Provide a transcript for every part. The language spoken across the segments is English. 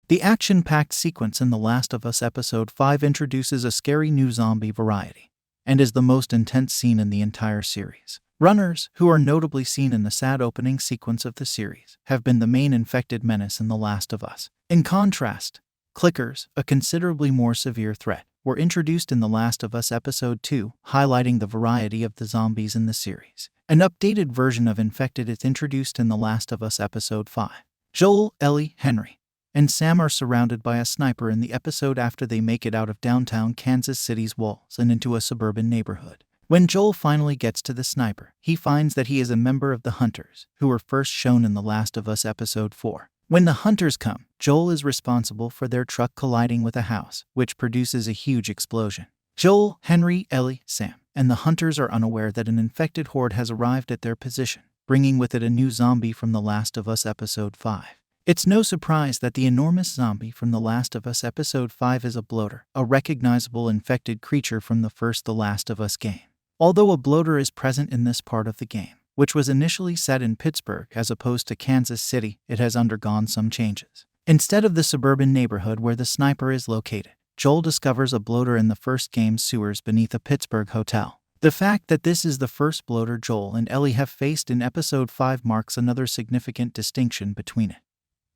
The action-packed sequence in The Last of Us Episode 5 introduces a scary new zombie variety, and is the most intense scene in the entire series. Runners, who are notably seen in the sad opening sequence of the series, have been the main infected menace in The Last of Us. In contrast, clickers, a considerably more severe threat, were introduced in The Last of Us Episode 2, highlighting the variety of the zombies in the series. An updated version of infected is introduced in The Last of Us Episode 5. Joel, Ellie, Henry, and Sam are surrounded by a sniper in the episode after they make it out of downtown Kansas City's walls and into a suburban neighborhood. When Joel finally gets to the sniper, he finds that he is a member of the Hunters, who were first shown in The Last of Us Episode 4. When the Hunters come, Joel is responsible for their truck colliding with a house, which produces a huge explosion. Joel, Henry, Ellie, Sam, and the Hunters are unaware that an infected horde has arrived at their position, bringing with it a new zombie from The Last of Us Episode 5. It's no surprise that the enormous zombie from The Last of Us Episode 5 is a bloater, a recognizable infected creature from the first The Last of Us game. Although a bloater is present in this part of the game, which was initially set in Pittsburgh as opposed to Kansas City, it has undergone some changes. Instead of the suburban neighborhood where the sniper is located, Joel discovers a bloater in the first game's sewers beneath a Pittsburgh hotel. The fact that this is the first bloater Joel and Ellie have faced in Episode 5 marks another significant distinction between it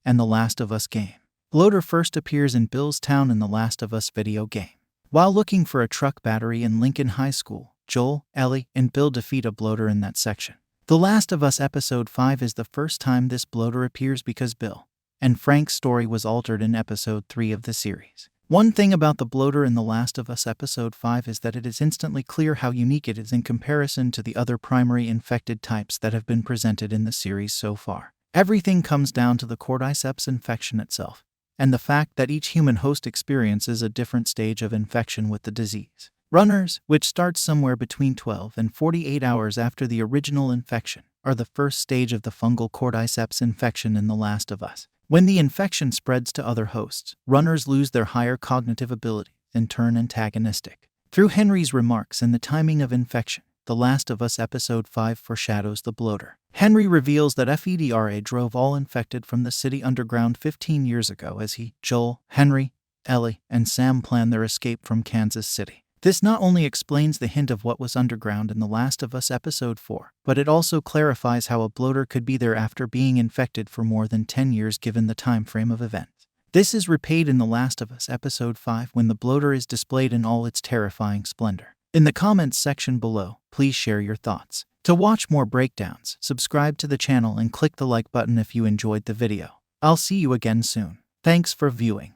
and The Last of Us game. Bloater first appears in Bill's Town in The Last of Us video game. While looking for a truck battery in Lincoln High School, Joel, Ellie, and Bill defeat a bloater in that section. The Last of Us Episode 5 is the first time this bloater appears because Bill and Frank's story was altered in Episode 3 of the series. One thing about the bloater in The Last of Us Episode 5 is that it is instantly clear how unique it is in comparison to the other primary infected types that have been presented in the series so far. Everything comes down to the cordyceps infection itself, and the fact that each human host experiences a different stage of infection with the disease. Runners, which starts somewhere between 12 and 48 hours after the original infection, are the first stage of the fungal cordyceps infection in The Last of Us. When the infection spreads to other hosts, runners lose their higher cognitive ability and turn antagonistic. Through Henry's remarks and the timing of infection, The Last of Us Episode 5 foreshadows the bloater. Henry reveals that FEDRA drove all infected from the city underground 15 years ago as he, Joel, Henry, Ellie, and Sam plan their escape from Kansas City. This not only explains the hint of what was underground in The Last of Us Episode 4, but it also clarifies how a bloater could be there after being infected for more than 10 years given the time frame of events. This is repaid in The Last of Us Episode 5 when the bloater is displayed in all its terrifying splendor. In the comments section below, please share your thoughts. To watch more breakdowns, subscribe to the channel and click the like button if you enjoyed the video. I'll see you again soon. Thanks for viewing.